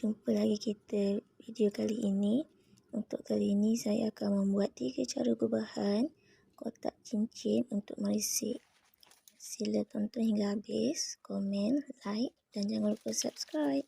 jumpa lagi kita video kali ini. Untuk kali ini saya akan membuat 3 cara gubahan kotak cincin untuk merisik. Sila tonton hingga habis, komen, like dan jangan lupa subscribe.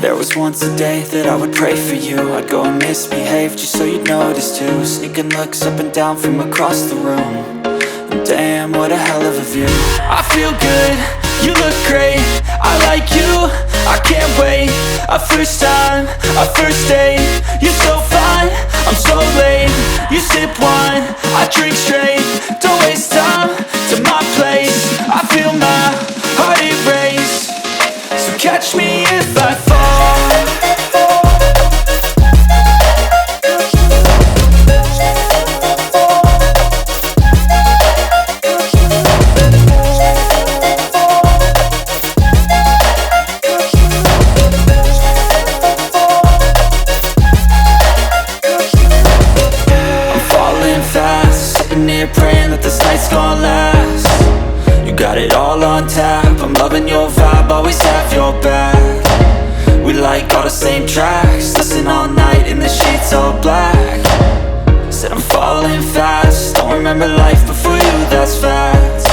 There was once a day that I would pray for you. I'd go and misbehave just so you'd notice too. Sneaking looks up and down from across the room. And damn, what a hell of a view. I feel good, you look great, I like you, I can't wait. A first time, a first date. You're so fine, I'm so late. You sip wine, I drink straight. Don't waste time to my place. I feel my heart erase. So catch me if I fall. I'm falling fast, sitting here praying that this night's gonna last. You got it all on tap, I'm loving your vibe, always have your back. We like all the same tracks, listen all night in the sheets all black. Said I'm falling fast, don't remember life before you, that's fact.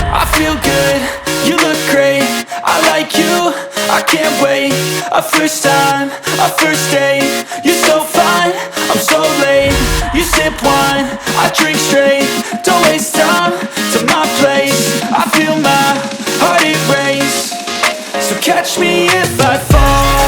I feel good, you look great, I like you, I can't wait. A first time, a first date. You're so fine, I'm so late. You sip wine, I drink straight. Don't waste time to my place. I feel my heart erase. So catch me if I fall.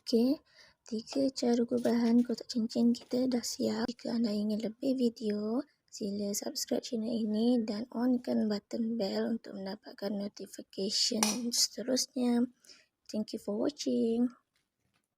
Okey, 3 cara gubahan kotak cincin kita dah siap. Jika anda ingin lebih video, sila subscribe channel ini dan onkan button bell untuk mendapatkan notification seterusnya. Thank you for watching.